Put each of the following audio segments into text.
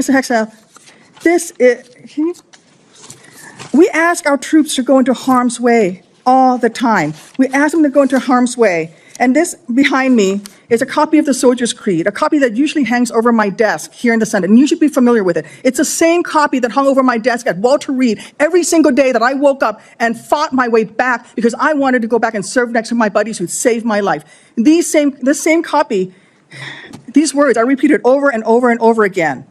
Mr. Hegseth, we ask our troops to go into harm's way all the time. We ask them to go into harm's way. And this behind me is a copy of the Soldier's Creed, a copy that usually hangs over my desk here in the Senate, and you should be familiar with it. It's the same copy that hung over my desk at Walter Reed every single day that I woke up and fought my way back because I wanted to go back and serve next to my buddies who saved my life. The same copy, these words are repeated over and over and over again.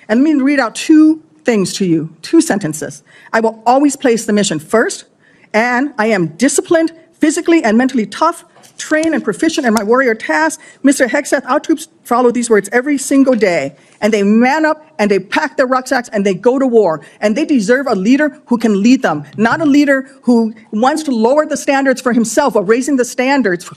And let me read out two things to you, two sentences. I will always place the mission first, and I am disciplined, physically and mentally tough, trained and proficient in my warrior task. Mr. Hegseth, our troops follow these words every single day, and they man up and they pack their rucksacks and they go to war, and they deserve a leader who can lead them, not a leader who wants to lower the standards for himself or raising the standards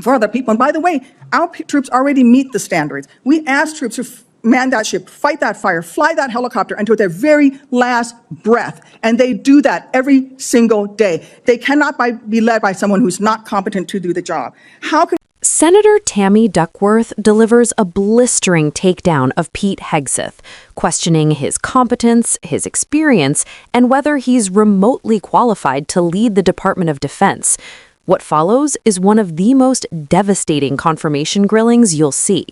for other people. And by the way, our troops already meet the standards. We ask troops to man that ship, fight that fire, fly that helicopter until their very last breath. And they do that every single day. They cannot be led by someone who's not competent to do the job. How can Senator Tammy Duckworth delivers a blistering takedown of Pete Hegseth, questioning his competence, his experience, and whether he's remotely qualified to lead the Department of Defense. What follows is one of the most devastating confirmation grillings you'll see.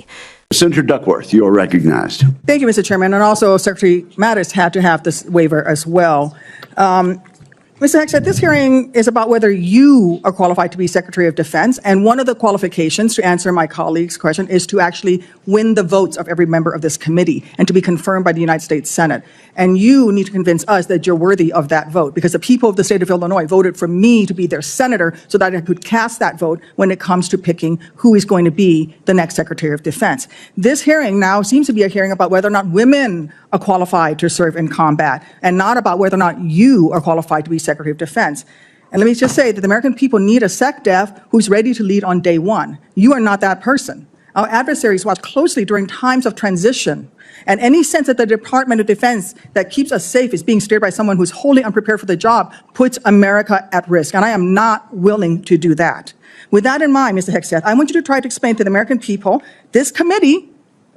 Senator Duckworth, you are recognized. Thank you, Mr. Chairman. And also, Secretary Mattis had to have this waiver as well. Mr. Hegseth, this hearing is about whether you are qualified to be Secretary of Defense, and one of the qualifications, to answer my colleague's question, is to actually win the votes of every member of this committee and to be confirmed by the United States Senate. And you need to convince us that you're worthy of that vote, because the people of the state of Illinois voted for me to be their senator so that I could cast that vote when it comes to picking who is going to be the next Secretary of Defense. This hearing now seems to be a hearing about whether or not women are qualified to serve in combat, and not about whether or not you are qualified to be Secretary of Defense. And let me just say that the American people need a SecDef who's ready to lead on day one. You are not that person. Our adversaries watch closely during times of transition, and any sense that the Department of Defense that keeps us safe is being steered by someone who's wholly unprepared for the job puts America at risk, and I am not willing to do that. With that in mind, Mr. Hegseth, I want you to try to explain to the American people, this committee,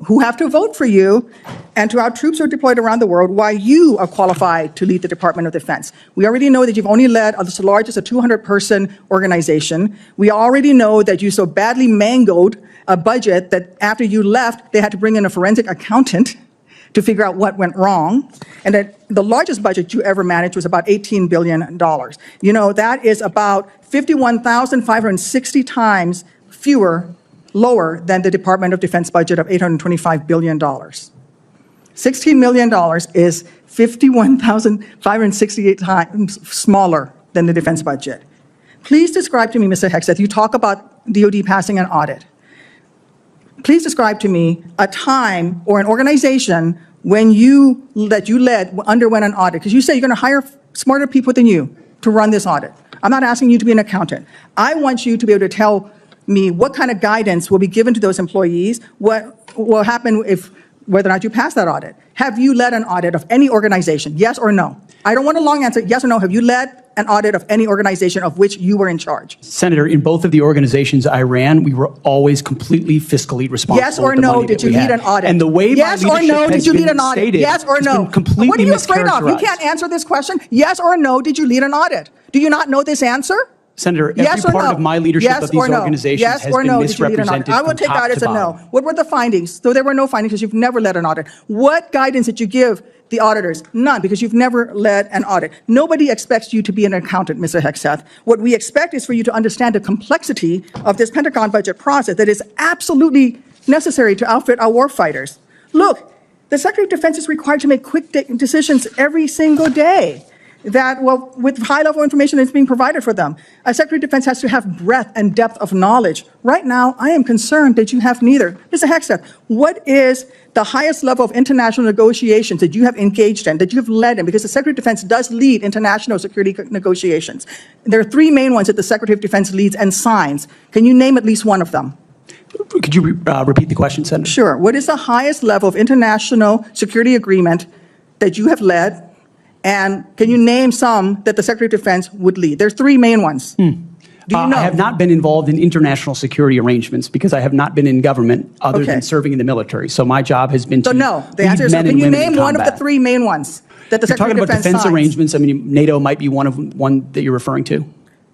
who have to vote for you, and to our troops who are deployed around the world, why you are qualified to lead the Department of Defense. We already know that you've only led the largest, a 200-person organization. We already know that you so badly mangled a budget that after you left, they had to bring in a forensic accountant to figure out what went wrong, and that the largest budget you ever managed was about $18 billion. You know, that is about 51,560 times lower than the Department of Defense budget of $825 billion. $16 million is 51,568 times smaller than the defense budget. Please describe to me, Mr. Hegseth, you talk about DOD passing an audit. Please describe to me a time or an organization that you led underwent an audit, because you say you're going to hire smarter people than you to run this audit. I'm not asking you to be an accountant. I want you to be able to tell me what kind of guidance will be given to those employees, what will happen whether or not you pass that audit. Have you led an audit of any organization, yes or no? I don't want a long answer, yes or no. Have you led an audit of any organization of which you were in charge? Senator, in both of the organizations I ran, we were always completely fiscally responsible. Yes or no, did you lead an audit? And the way yes my or no, did you lead an audit? Stated, yes or no? Completely what are you afraid of? You mischaracterized. can't answer this question. Yes or no, did you lead an audit? Do you not know this answer? Senator, every yes part no? of my leadership yes of these organizations yes has or been no, misrepresented. I will take that as a no. Bottom. What were the findings? So there were no findings because you've never led an audit. What guidance did you give the auditors? None, because you've never led an audit. Nobody expects you to be an accountant, Mr. Hegseth. What we expect is for you to understand the complexity of this Pentagon budget process that is absolutely necessary to outfit our warfighters. Look, the Secretary of Defense is required to make quick decisions every single day with high-level information that's being provided for them. A Secretary of Defense has to have breadth and depth of knowledge. Right now, I am concerned that you have neither. Mr. Hegseth, what is the highest level of international negotiations that you have engaged in, that you have led in? Because the Secretary of Defense does lead international security negotiations. There are three main ones that the Secretary of Defense leads and signs. Can you name at least one of them? Could you repeat the question, Senator? Sure. What is the highest level of international security agreement that you have led? And can you name some that the Secretary of Defense would lead? There's three main ones. Do you know? I have not been involved in international security arrangements because I have not been in government other Okay. than serving in the military. So my job has been to So no, the lead answer is, men can and you women in name one of the combat. three main ones that the You're Secretary talking of about defense signs? arrangements. I mean, NATO might be one that you're referring to.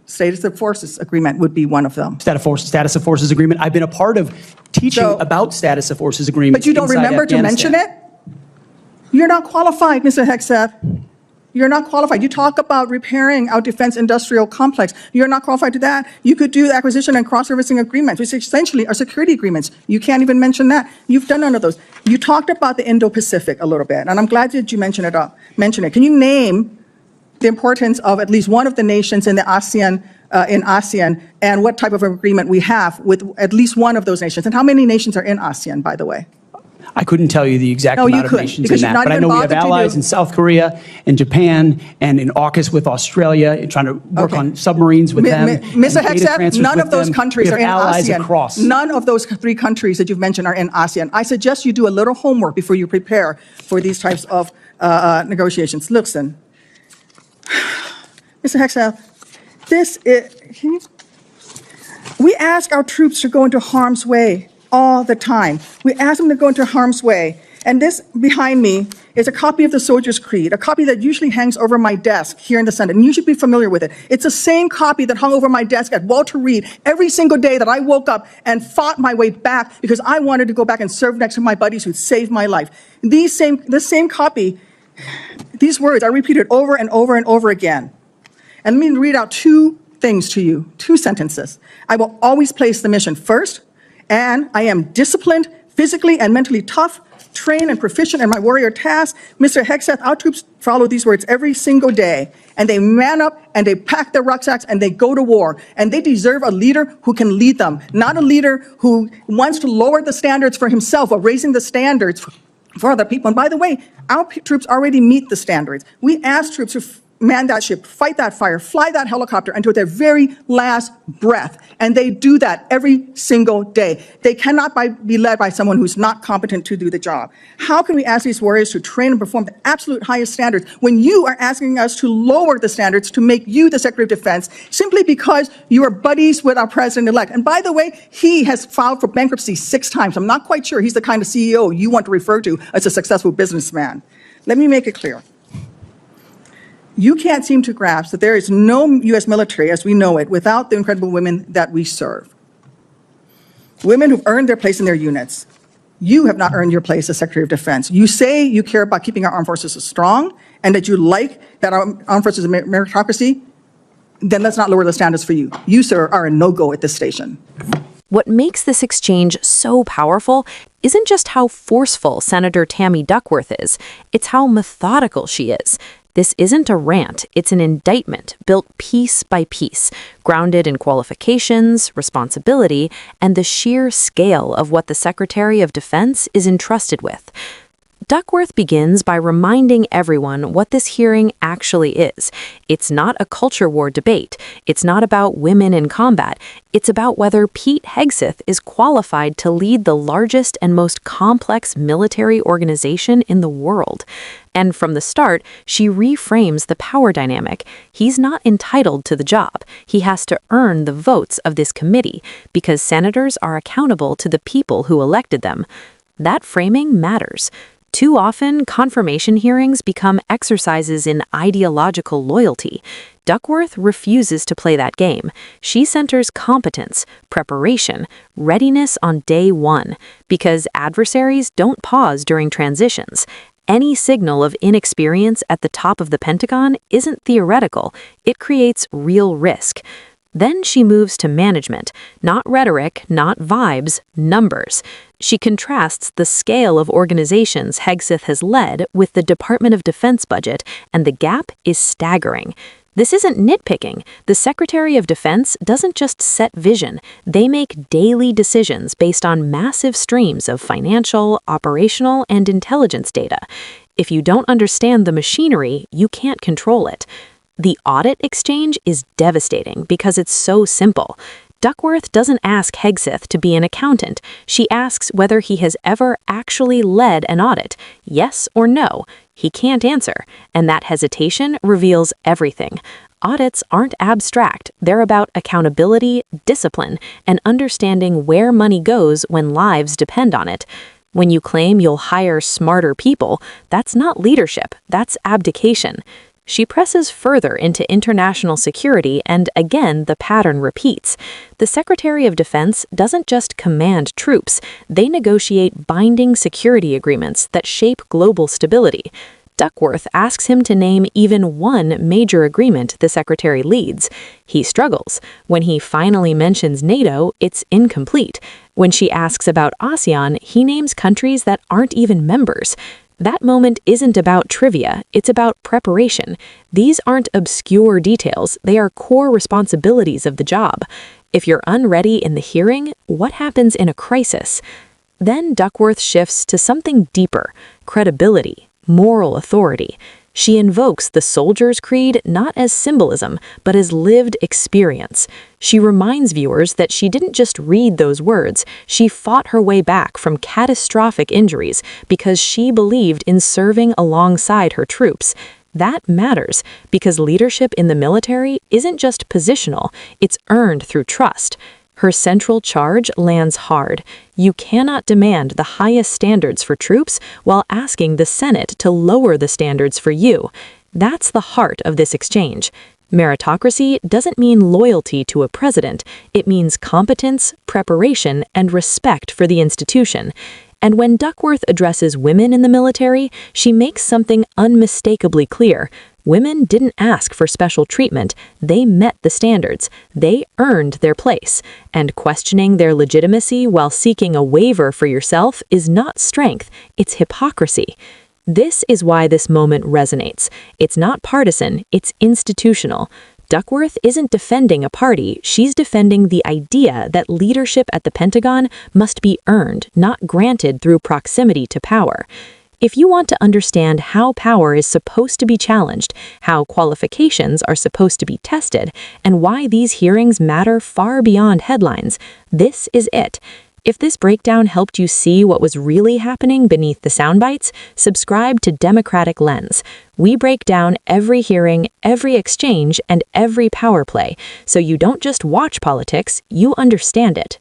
Status of Forces Agreement would be one of them. Status of Forces Agreement. I've been a part of teaching So- about Status of Forces Agreements. But you don't inside remember to mention Afghanistan. it? You're not qualified, Mr. Hegseth. You're not qualified. You talk about repairing our defense industrial complex. You're not qualified to that. You could do acquisition and cross-servicing agreements, which essentially are security agreements. You can't even mention that. You've done none of those. You talked about the Indo-Pacific a little bit, and I'm glad that you mentioned it. Can you name the importance of at least one of the nations in the ASEAN, and what type of agreement we have with at least one of those nations? And how many nations are in ASEAN, by the way? I couldn't tell you the exact No, you amount of couldn't, nations because in you've that, not but I even know we have bothered to allies do- in South Korea and Japan and in AUKUS with Australia, trying to work Okay. on submarines with them. Mr. and data Hegseth, transfers none with of those them. countries We are have in allies ASEAN. across. None of those three countries that you've mentioned are in ASEAN. I suggest you do a little homework before you prepare for these types of negotiations. Listen, Mr. Hegseth, we ask our troops to go into harm's way all the time. We ask them to go into harm's way. And this behind me is a copy of the Soldier's Creed, a copy that usually hangs over my desk here in the Senate, and you should be familiar with it. It's the same copy that hung over my desk at Walter Reed every single day that I woke up and fought my way back because I wanted to go back and serve next to my buddies who saved my life. The same copy, these words are repeated over and over and over again. And let me read out two things to you, two sentences. I will always place the mission first, and I am disciplined, physically and mentally tough, trained and proficient in my warrior task. Mr. Hegseth, our troops follow these words every single day, and they man up and they pack their rucksacks and they go to war. And they deserve a leader who can lead them, not a leader who wants to lower the standards for himself or raising the standards for other people. And by the way, our troops already meet the standards. We ask troops to man that ship, fight that fire, fly that helicopter until their very last breath. And they do that every single day. They cannot be led by someone who's not competent to do the job. How can we ask these warriors to train and perform the absolute highest standards when you are asking us to lower the standards to make you the Secretary of Defense simply because you are buddies with our president-elect? And by the way, he has filed for bankruptcy 6 times. I'm not quite sure he's the kind of CEO you want to refer to as a successful businessman. Let me make it clear. You can't seem to grasp that there is no U.S. military as we know it without the incredible women that we serve. Women who've earned their place in their units. You have not earned your place as Secretary of Defense. You say you care about keeping our armed forces strong and that you like that our armed forces are meritocracy, then let's not lower the standards for you. You, sir, are a no-go at this station. What makes this exchange so powerful isn't just how forceful Senator Tammy Duckworth is, it's how methodical she is. This isn't a rant, it's an indictment built piece by piece, grounded in qualifications, responsibility, and the sheer scale of what the Secretary of Defense is entrusted with. Duckworth begins by reminding everyone what this hearing actually is. It's not a culture war debate. It's not about women in combat. It's about whether Pete Hegseth is qualified to lead the largest and most complex military organization in the world. And from the start, she reframes the power dynamic. He's not entitled to the job. He has to earn the votes of this committee because senators are accountable to the people who elected them. That framing matters. Too often, confirmation hearings become exercises in ideological loyalty. Duckworth refuses to play that game. She centers competence, preparation, readiness on day one, because adversaries don't pause during transitions. Any signal of inexperience at the top of the Pentagon isn't theoretical. It creates real risk. Then she moves to management, not rhetoric, not vibes, numbers. She contrasts the scale of organizations Hegseth has led with the Department of Defense budget, and the gap is staggering. This isn't nitpicking. The Secretary of Defense doesn't just set vision. They make daily decisions based on massive streams of financial, operational, and intelligence data. If you don't understand the machinery, you can't control it. The audit exchange is devastating because it's so simple. Duckworth doesn't ask Hegseth to be an accountant. She asks whether he has ever actually led an audit. Yes or no. He can't answer, and that hesitation reveals everything. Audits aren't abstract. They're about accountability, discipline, and understanding where money goes when lives depend on it. When you claim you'll hire smarter people, that's not leadership, that's abdication. She presses further into international security, and again, the pattern repeats. The Secretary of Defense doesn't just command troops, they negotiate binding security agreements that shape global stability. Duckworth asks him to name even one major agreement the secretary leads. He struggles. When he finally mentions NATO, it's incomplete. When she asks about ASEAN, he names countries that aren't even members. That moment isn't about trivia, it's about preparation. These aren't obscure details, they are core responsibilities of the job. If you're unready in the hearing, what happens in a crisis? Then Duckworth shifts to something deeper: credibility, moral authority. She invokes the soldier's creed not as symbolism, but as lived experience. She reminds viewers that she didn't just read those words, she fought her way back from catastrophic injuries because she believed in serving alongside her troops. That matters, because leadership in the military isn't just positional, it's earned through trust. Her central charge lands hard. You cannot demand the highest standards for troops while asking the Senate to lower the standards for you. That's the heart of this exchange. Meritocracy doesn't mean loyalty to a president. It means competence, preparation, and respect for the institution. And when Duckworth addresses women in the military, she makes something unmistakably clear. Women didn't ask for special treatment, they met the standards, they earned their place, and questioning their legitimacy while seeking a waiver for yourself is not strength, it's hypocrisy. This is why this moment resonates. It's not partisan, it's institutional. Duckworth isn't defending a party, she's defending the idea that leadership at the Pentagon must be earned, not granted through proximity to power. If you want to understand how power is supposed to be challenged, how qualifications are supposed to be tested, and why these hearings matter far beyond headlines, this is it. If this breakdown helped you see what was really happening beneath the soundbites, subscribe to Democratic Lens. We break down every hearing, every exchange, and every power play, so you don't just watch politics, you understand it.